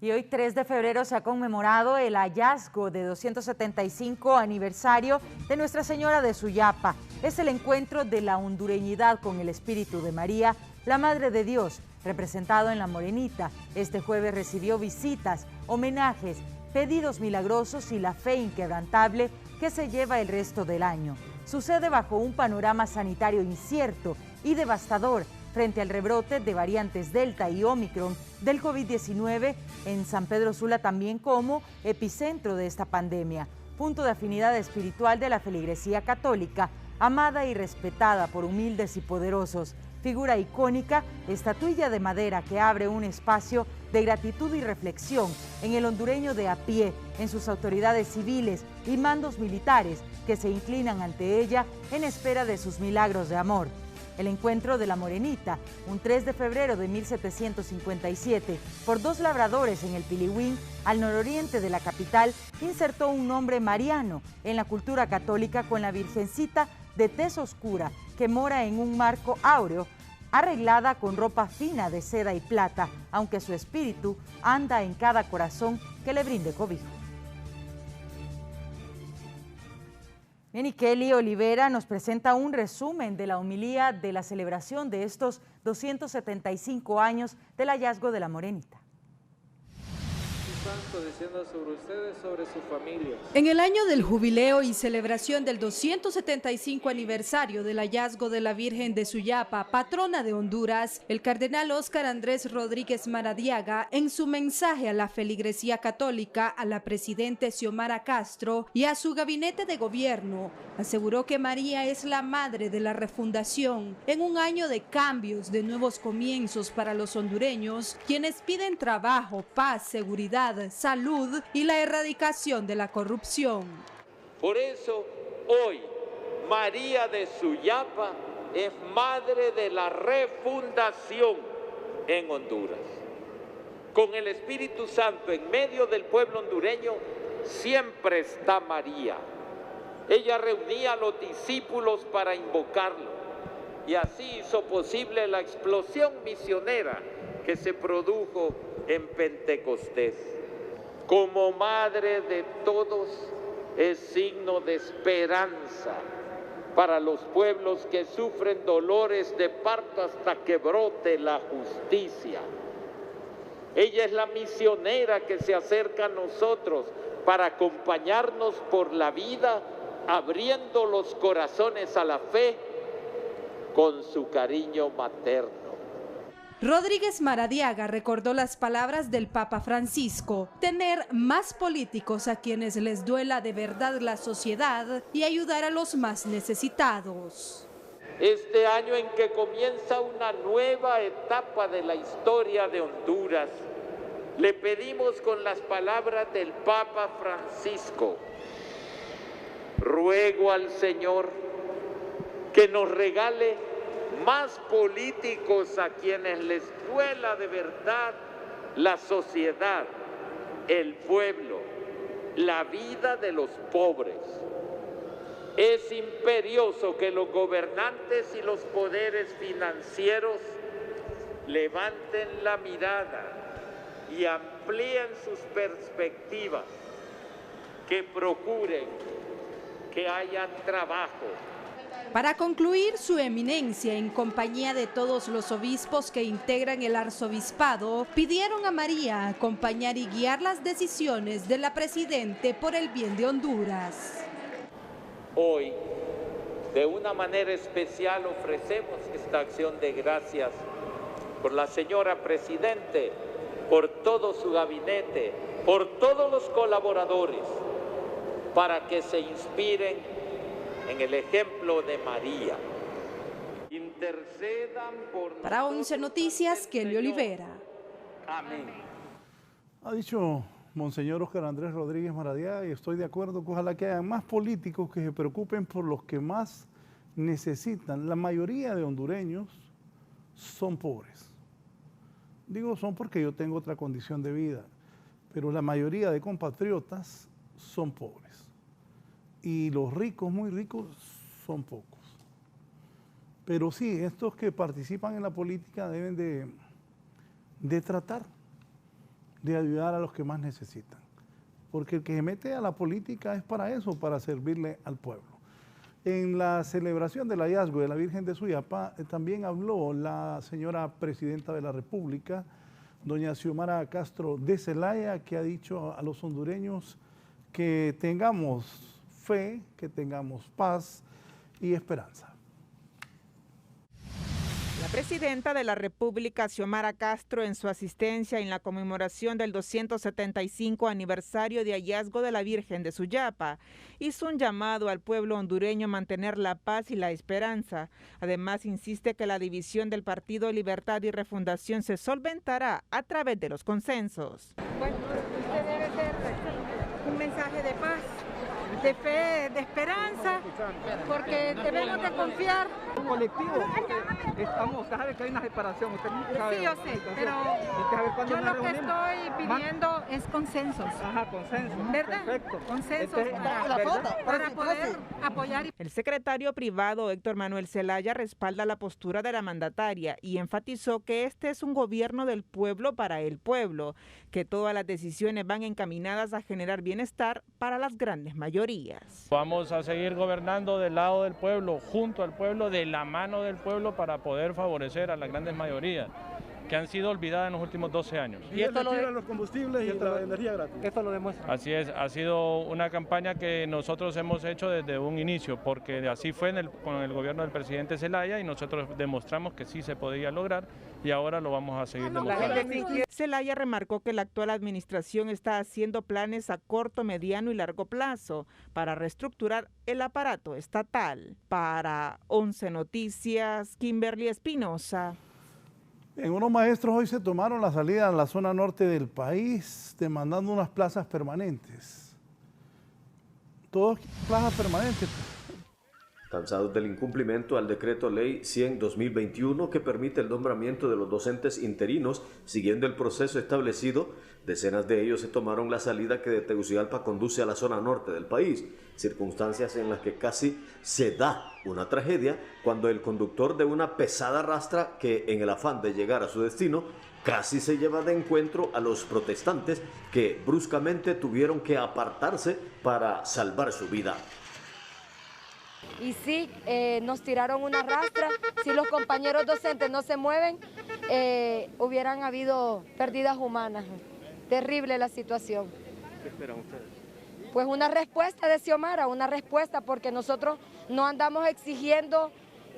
Y hoy 3 de febrero se ha conmemorado el hallazgo de 275 aniversario de Nuestra Señora de Suyapa. Es el encuentro de la hondureñidad con el espíritu de María, la Madre de Dios, representado en La Morenita. Este jueves recibió visitas, homenajes, pedidos milagrosos y la fe inquebrantable que se lleva el resto del año. Sucede bajo un panorama sanitario incierto y devastador frente al rebrote de variantes Delta y Omicron del COVID-19 en San Pedro Sula, también como epicentro de esta pandemia, punto de afinidad espiritual de la feligresía católica. amada y respetada por humildes y poderosos. Figura icónica, estatuilla de madera que abre un espacio de gratitud y reflexión en el hondureño de a pie, en sus autoridades civiles y mandos militares que se inclinan ante ella en espera de sus milagros de amor. El encuentro de la Morenita, un 3 de febrero de 1757, por dos labradores en el Pilihuín, al nororiente de la capital, insertó un nombre mariano en la cultura católica con la Virgencita de tez oscura que mora en un marco áureo, arreglada con ropa fina de seda y plata, aunque su espíritu anda en cada corazón que le brinde cobijo. Bien, y Kelly Olivera nos presenta un resumen de la homilía de la celebración de estos 275 años del hallazgo de la Morenita.
Santo descienda sobre ustedes, sobre sus familias.
En el año del jubileo y celebración del 275 aniversario del hallazgo de la Virgen de Suyapa, patrona de Honduras, el cardenal Óscar Andrés Rodríguez Maradiaga, en su mensaje a la feligresía católica, a la presidenta Xiomara Castro y a su gabinete de gobierno, aseguró que María es la madre de la refundación en un año de cambios, de nuevos comienzos para los hondureños, quienes piden trabajo, paz, seguridad, salud y la erradicación de la corrupción.
Por eso, hoy, María de Suyapa es madre de la refundación en Honduras. Con el Espíritu Santo en medio del pueblo hondureño, siempre está María. Ella reunía a los discípulos para invocarlo y así hizo posible la explosión misionera que se produjo en Pentecostés. Como madre de todos, es signo de esperanza para los pueblos que sufren dolores de parto hasta que brote la justicia. Ella es la misionera que se acerca a nosotros para acompañarnos por la vida, abriendo los corazones a la fe con su cariño materno.
Rodríguez Maradiaga recordó las palabras del Papa Francisco: tener más políticos a quienes les duela de verdad la sociedad y ayudar a los más necesitados.
Este año en que comienza una nueva etapa de la historia de Honduras, le pedimos con las palabras del Papa Francisco: ruego al Señor que nos regale más políticos a quienes les duela de verdad la sociedad, el pueblo, la vida de los pobres. Es imperioso que los gobernantes y los poderes financieros levanten la mirada y amplíen sus perspectivas, que procuren que haya trabajo.
Para concluir, su eminencia, en compañía de todos los obispos que integran el arzobispado, pidieron a María acompañar y guiar las decisiones de la Presidente por el bien de Honduras.
Hoy, de una manera especial, ofrecemos esta acción de gracias por la señora Presidente, por todo su gabinete, por todos los colaboradores, para que se inspiren en el ejemplo de María. Intercedan por
Para 11 Noticias, Kelly Olivera.
Amén.
Ha dicho Monseñor Óscar Andrés Rodríguez Maradiaga, y estoy de acuerdo, que ojalá que haya más políticos que se preocupen por los que más necesitan. La mayoría de hondureños son pobres. Digo son porque yo tengo otra condición de vida, pero la mayoría de compatriotas son pobres. Y los ricos, muy ricos, son pocos. Pero sí, estos que participan en la política deben de tratar de ayudar a los que más necesitan. Porque el que se mete a la política es para eso, para servirle al pueblo. En la celebración del hallazgo de la Virgen de Suyapa también habló la señora Presidenta de la República, doña Xiomara Castro de Zelaya, que ha dicho a los hondureños que tengamos fe, que tengamos paz y esperanza.
La presidenta de la República, Xiomara Castro, en su asistencia en la conmemoración del 275 aniversario de hallazgo de la Virgen de Suyapa, hizo un llamado al pueblo hondureño a mantener la paz y la esperanza. Además, insiste que la división del Partido Libertad y Refundación se solventará a través de los consensos.
Bueno, este debe ser un mensaje de paz, de fe, de esperanza, porque debemos de confiar.
Un colectivo, estamos, sabe que hay una separación, usted sabe.
Sí, yo sé, pero yo lo que estoy pidiendo es consensos.
Ajá, consensos.
¿Verdad?
Perfecto.
Consensos para poder apoyar.
El secretario privado Héctor Manuel Zelaya respalda la postura de la mandataria y enfatizó que este es un gobierno del pueblo para el pueblo, que todas las decisiones van encaminadas a generar bienestar para las grandes mayorías.
Vamos a seguir gobernando del lado del pueblo, junto al pueblo, de la mano del pueblo, para poder favorecer a las grandes mayorías que han sido olvidadas en los últimos 12 años.
Y esto retira los combustibles y la energía gratis. Esto lo demuestra.
Así es, ha sido una campaña que nosotros hemos hecho desde un inicio, porque así fue con el gobierno del presidente Zelaya y nosotros demostramos que sí se podía lograr y ahora lo vamos a seguir demostrando.
Zelaya remarcó que la actual administración está haciendo planes a corto, mediano y largo plazo para reestructurar el aparato estatal. Para 11 Noticias, Kimberly Espinosa.
Unos maestros hoy se tomaron la salida a la zona norte del país demandando unas plazas permanentes. Todas plazas permanentes.
Cansados del incumplimiento al decreto ley 100/2021 que permite el nombramiento de los docentes interinos siguiendo el proceso establecido, decenas de ellos se tomaron la salida que de Tegucigalpa conduce a la zona norte del país, circunstancias en las que casi se da una tragedia cuando el conductor de una pesada rastra que en el afán de llegar a su destino casi se lleva de encuentro a los protestantes que bruscamente tuvieron que apartarse para salvar su vida.
Y sí, nos tiraron una rastra. Si los compañeros docentes no se mueven, hubieran habido pérdidas humanas. Terrible la situación.
¿Qué esperan ustedes?
Pues una respuesta de Xiomara, una respuesta, porque nosotros no andamos exigiendo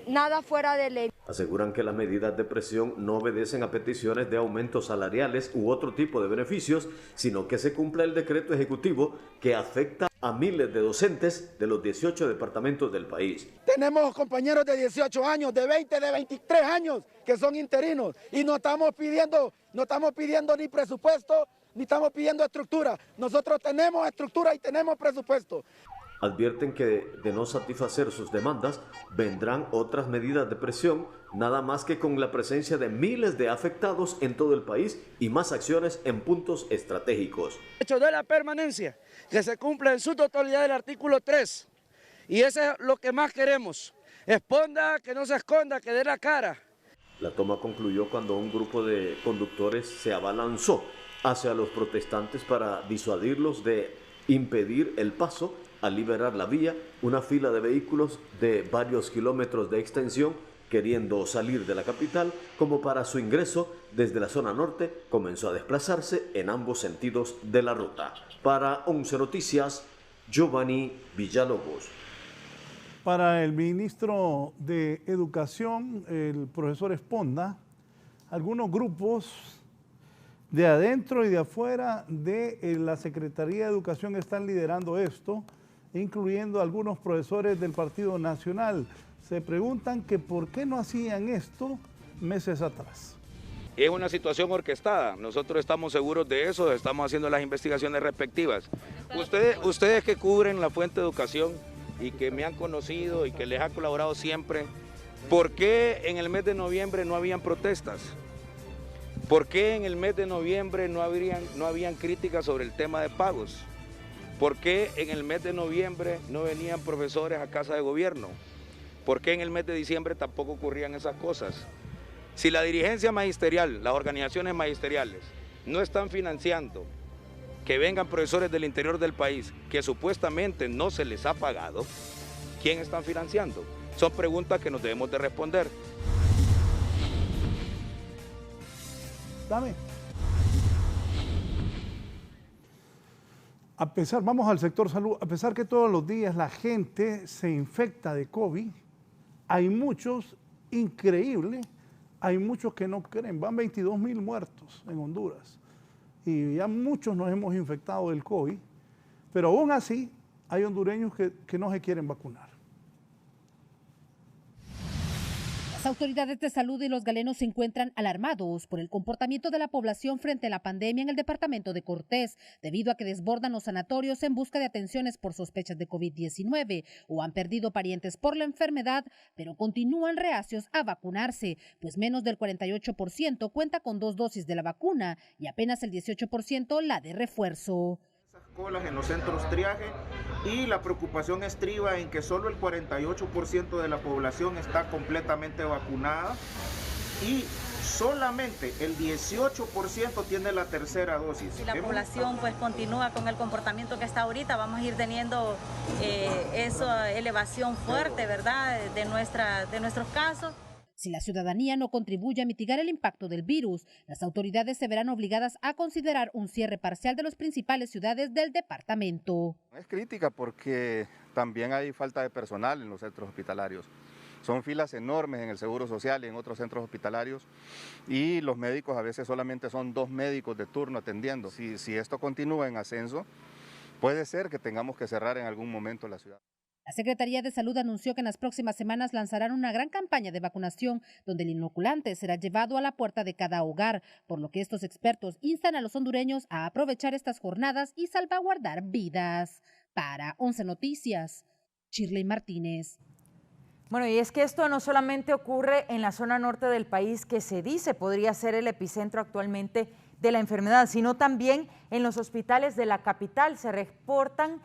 nada fuera de ley.
Aseguran que las medidas de presión no obedecen a peticiones de aumentos salariales u otro tipo de beneficios, sino que se cumpla el decreto ejecutivo que afecta a miles de docentes de los 18 departamentos del país.
Tenemos compañeros de 18 años, de 20, de 23 años que son interinos y no estamos pidiendo ni presupuesto, ni estamos pidiendo estructura. Nosotros tenemos estructura y tenemos presupuesto.
Advierten que de no satisfacer sus demandas vendrán otras medidas de presión, nada más que con la presencia de miles de afectados en todo el país y más acciones en puntos estratégicos.
El hecho de la permanencia, que se cumpla en su totalidad el artículo 3, y eso es lo que más queremos. Responda, que no se esconda, que dé la cara.
La toma concluyó cuando un grupo de conductores se abalanzó hacia los protestantes para disuadirlos de impedir el paso. Al liberar la vía, una fila de vehículos de varios kilómetros de extensión queriendo salir de la capital como para su ingreso desde la zona norte comenzó a desplazarse en ambos sentidos de la ruta. Para 11 Noticias, Giovanni Villalobos.
Para el ministro de Educación, el profesor Esponda, algunos grupos de adentro y de afuera de la Secretaría de Educación están liderando esto, incluyendo algunos profesores del Partido Nacional. Se preguntan que por qué no hacían esto meses atrás.
Es una situación orquestada, nosotros estamos seguros de eso, estamos haciendo las investigaciones respectivas. Ustedes que cubren la fuente de educación y que me han conocido y que les ha colaborado siempre, ¿por qué en el mes de noviembre no habían protestas? ¿Por qué en el mes de noviembre no habían críticas sobre el tema de pagos? ¿Por qué en el mes de noviembre no venían profesores a casa de gobierno? ¿Por qué en el mes de diciembre tampoco ocurrían esas cosas? Si la dirigencia magisterial, las organizaciones magisteriales, no están financiando que vengan profesores del interior del país, que supuestamente no se les ha pagado, ¿quién están financiando? Son preguntas que nos debemos de responder.
Dame. Vamos al sector salud, a pesar que todos los días la gente se infecta de COVID, hay muchos, increíble, hay muchos que no creen. Van 22.000 muertos en Honduras y ya muchos nos hemos infectado del COVID, pero aún así hay hondureños que no se quieren vacunar.
Las autoridades de salud y los galenos se encuentran alarmados por el comportamiento de la población frente a la pandemia en el departamento de Cortés, debido a que desbordan los sanatorios en busca de atenciones por sospechas de COVID-19 o han perdido parientes por la enfermedad, pero continúan reacios a vacunarse, pues menos del 48% cuenta con 2 dosis de la vacuna y apenas el 18% la de refuerzo.
Colas en los centros triaje y la preocupación estriba en que solo el 48% de la población está completamente vacunada y solamente el 18% tiene la tercera dosis.
Si la población pues continúa con el comportamiento que está ahorita, vamos a ir teniendo esa elevación fuerte, ¿verdad?, de nuestros casos.
Si la ciudadanía no contribuye a mitigar el impacto del virus, las autoridades se verán obligadas a considerar un cierre parcial de las principales ciudades del departamento.
Es crítica porque también hay falta de personal en los centros hospitalarios. Son filas enormes en el Seguro Social y en otros centros hospitalarios y los médicos a veces solamente son 2 médicos de turno atendiendo. Si esto continúa en ascenso, puede ser que tengamos que cerrar en algún momento la ciudad.
La Secretaría de Salud anunció que en las próximas semanas lanzarán una gran campaña de vacunación donde el inoculante será llevado a la puerta de cada hogar, por lo que estos expertos instan a los hondureños a aprovechar estas jornadas y salvaguardar vidas. Para 11 Noticias, Shirley Martínez.
Bueno, y es que esto no solamente ocurre en la zona norte del país, que se dice podría ser el epicentro actualmente de la enfermedad, sino también en los hospitales de la capital se reportan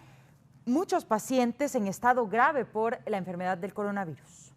muchos pacientes en estado grave por la enfermedad del coronavirus.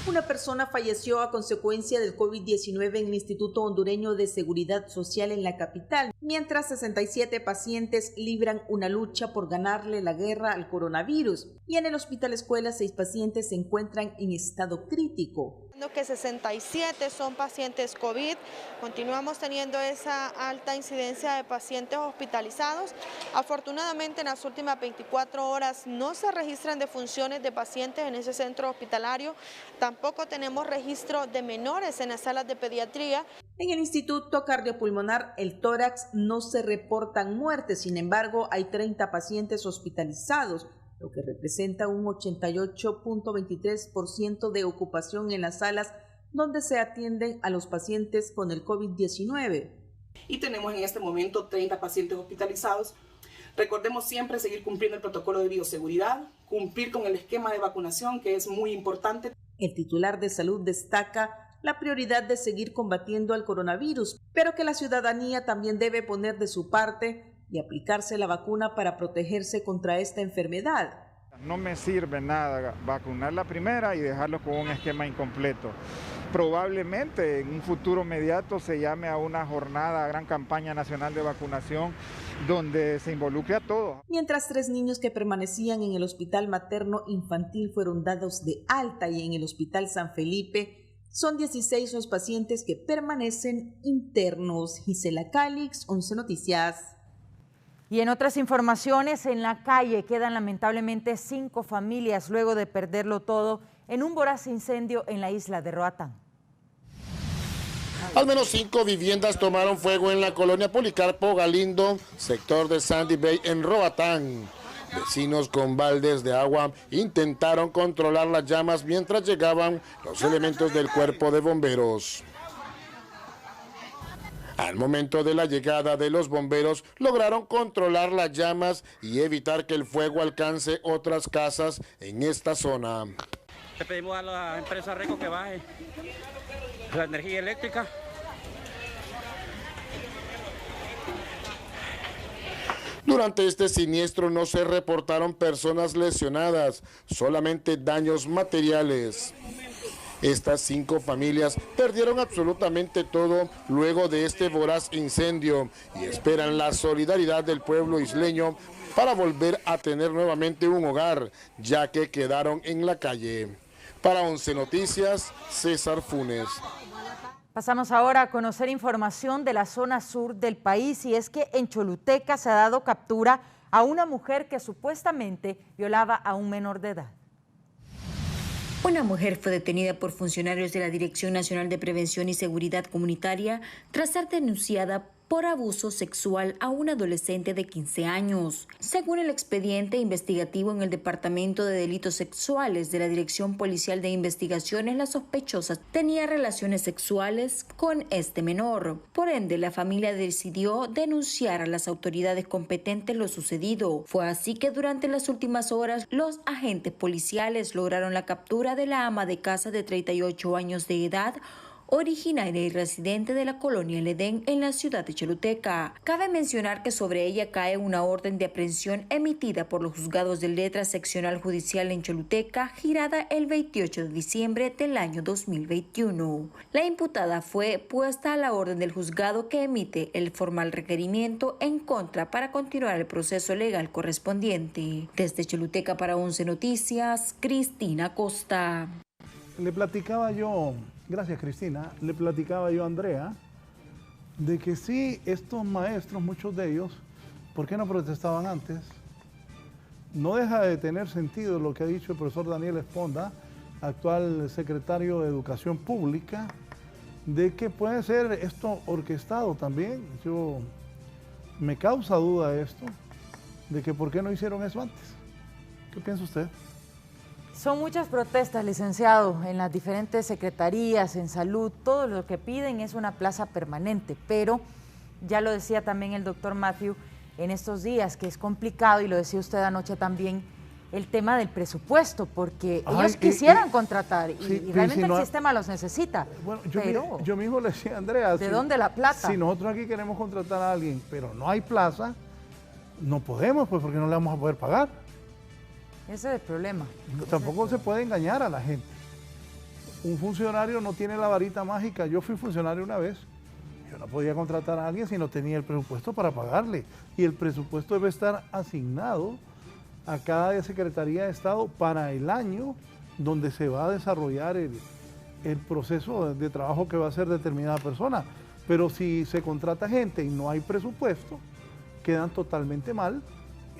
Una persona falleció a consecuencia del COVID-19 en el Instituto Hondureño de Seguridad Social en la capital, mientras 67 pacientes libran una lucha por ganarle la guerra al coronavirus. Y en el Hospital Escuela, 6 pacientes se encuentran en estado crítico.
Que 67 son pacientes COVID, continuamos teniendo esa alta incidencia de pacientes hospitalizados. Afortunadamente en las últimas 24 horas no se registran defunciones de pacientes en ese centro hospitalario, tampoco tenemos registro de menores en las salas de pediatría.
En el Instituto Cardiopulmonar, el tórax, no se reportan muertes, sin embargo hay 30 pacientes hospitalizados, lo que representa un 88.23% de ocupación en las salas donde se atienden a los pacientes con el COVID-19.
Y tenemos en este momento 30 pacientes hospitalizados. Recordemos siempre seguir cumpliendo el protocolo de bioseguridad, cumplir con el esquema de vacunación, que es muy importante.
El titular de salud destaca la prioridad de seguir combatiendo al coronavirus, pero que la ciudadanía también debe poner de su parte y aplicarse la vacuna para protegerse contra esta enfermedad.
No me sirve nada vacunar la primera y dejarlo con un esquema incompleto. Probablemente en un futuro inmediato se llame a una jornada, gran campaña nacional de vacunación donde se involucre a todos.
Mientras 3 niños que permanecían en el hospital materno infantil fueron dados de alta y en el hospital San Felipe son 16 los pacientes que permanecen internos. Gisela Calix, 11 Noticias.
Y en otras informaciones, en la calle quedan lamentablemente 5 familias luego de perderlo todo en un voraz incendio en la isla de Roatán.
Al menos 5 viviendas tomaron fuego en la colonia Policarpo Galindo, sector de Sandy Bay en Roatán. Vecinos con baldes de agua intentaron controlar las llamas mientras llegaban los elementos del cuerpo de bomberos. Al momento de la llegada de los bomberos, lograron controlar las llamas y evitar que el fuego alcance otras casas en esta zona.
Le pedimos a la empresa RECO que baje la energía eléctrica.
Durante este siniestro no se reportaron personas lesionadas, solamente daños materiales. Estas 5 familias perdieron absolutamente todo luego de este voraz incendio y esperan la solidaridad del pueblo isleño para volver a tener nuevamente un hogar, ya que quedaron en la calle. Para 11 Noticias, César Funes.
Pasamos ahora a conocer información de la zona sur del país, y es que en Choluteca se ha dado captura a una mujer que supuestamente violaba a un menor de edad.
Una mujer fue detenida por funcionarios de la Dirección Nacional de Prevención y Seguridad Comunitaria tras ser denunciada por abuso sexual a un adolescente de 15 años. Según el expediente investigativo en el Departamento de Delitos Sexuales de la Dirección Policial de Investigaciones, la sospechosa tenía relaciones sexuales con este menor. Por ende, la familia decidió denunciar a las autoridades competentes lo sucedido. Fue así que durante las últimas horas, los agentes policiales lograron la captura de la ama de casa de 38 años de edad, originaria y residente de la colonia El Edén en la ciudad de Choluteca. Cabe mencionar que sobre ella cae una orden de aprehensión emitida por los juzgados de letra seccional judicial en Choluteca, girada el 28 de diciembre del año 2021. La imputada fue puesta a la orden del juzgado que emite el formal requerimiento en contra para continuar el proceso legal correspondiente. Desde Choluteca para 11 Noticias, Cristina Costa.
Le platicaba yo, gracias Cristina, le platicaba yo a Andrea de que sí, estos maestros, muchos de ellos, ¿por qué no protestaban antes? No deja de tener sentido lo que ha dicho el profesor Daniel Esponda, actual secretario de Educación Pública, de que puede ser esto orquestado también. Me causa duda esto, de que por qué no hicieron eso antes. ¿Qué piensa usted?
Son muchas protestas, licenciado, en las diferentes secretarías, en salud. Todo lo que piden es una plaza permanente, pero ya lo decía también el doctor Matthew en estos días, que es complicado, y lo decía usted anoche también, el tema del presupuesto, porque ellos quisieran contratar y realmente el sistema los necesita.
Bueno, yo mismo le decía a Andrea,
¿de dónde la plata?
Si nosotros aquí queremos contratar a alguien, pero no hay plaza, no podemos, pues, porque no le vamos a poder pagar.
Ese es el problema.
Tampoco se puede engañar a la gente. Un funcionario no tiene la varita mágica. Yo fui funcionario una vez. Yo no podía contratar a alguien si no tenía el presupuesto para pagarle. Y el presupuesto debe estar asignado a cada Secretaría de Estado para el año donde se va a desarrollar el proceso de trabajo que va a hacer determinada persona. Pero si se contrata gente y no hay presupuesto, quedan totalmente mal.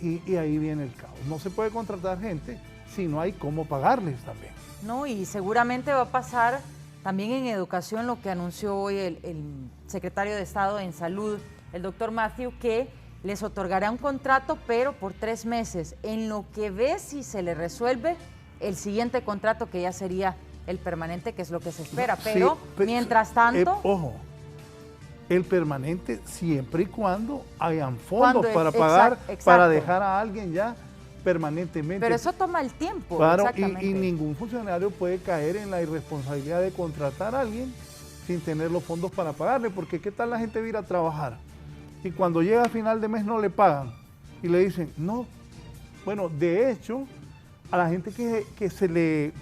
Y ahí viene el caos. No se puede contratar gente si no hay cómo pagarles también.
No, y seguramente va a pasar también en educación lo que anunció hoy el secretario de Estado en Salud, el doctor Matthew, que les otorgará un contrato, pero por 3 meses, en lo que ve si se le resuelve el siguiente contrato, que ya sería el permanente, que es lo que se espera. Pero mientras tanto...
ojo. El permanente siempre y cuando hayan fondos para pagar, para dejar a alguien ya permanentemente.
Pero eso toma el tiempo.
Claro, y ningún funcionario puede caer en la irresponsabilidad de contratar a alguien sin tener los fondos para pagarle, porque ¿qué tal la gente va a ir a trabajar? Y cuando llega a final de mes no le pagan y le dicen, no. Bueno, de hecho, a la gente que se le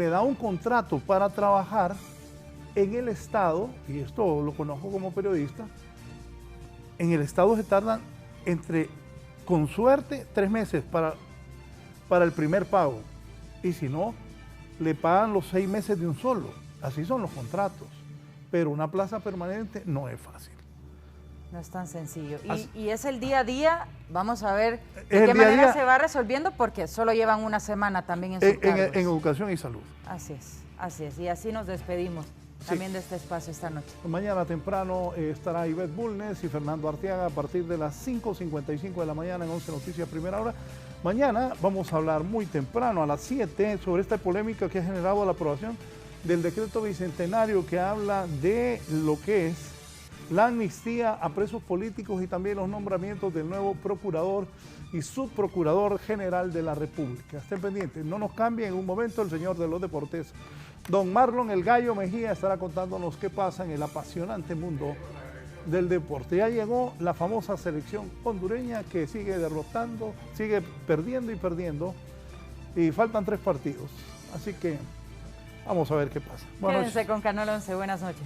da un contrato para trabajar, en el Estado, y esto lo conozco como periodista, en el Estado se tardan con suerte, 3 meses para el primer pago. Y si no, le pagan los 6 meses de un solo. Así son los contratos. Pero una plaza permanente no es fácil.
No es tan sencillo. Y es el día a día, vamos a ver de qué manera se va resolviendo, porque solo llevan una semana también en sus cargos.
En educación y salud.
Así es. Y así nos despedimos también de este espacio esta noche.
Mañana temprano estará Ivette Bulnes y Fernando Arteaga a partir de las 5:55 de la mañana en 11 Noticias Primera Hora. Mañana vamos a hablar muy temprano, a las 7, sobre esta polémica que ha generado la aprobación del decreto bicentenario que habla de lo que es la amnistía a presos políticos y también los nombramientos del nuevo procurador y subprocurador general de la República. Estén pendientes, no nos cambie en un momento el señor de los deportes. Don Marlon El Gallo Mejía estará contándonos qué pasa en el apasionante mundo del deporte. Ya llegó la famosa selección hondureña que sigue derrotando, sigue perdiendo y perdiendo, y faltan 3 partidos. Así que vamos a ver qué pasa.
Quédense con Canal 11, buenas noches.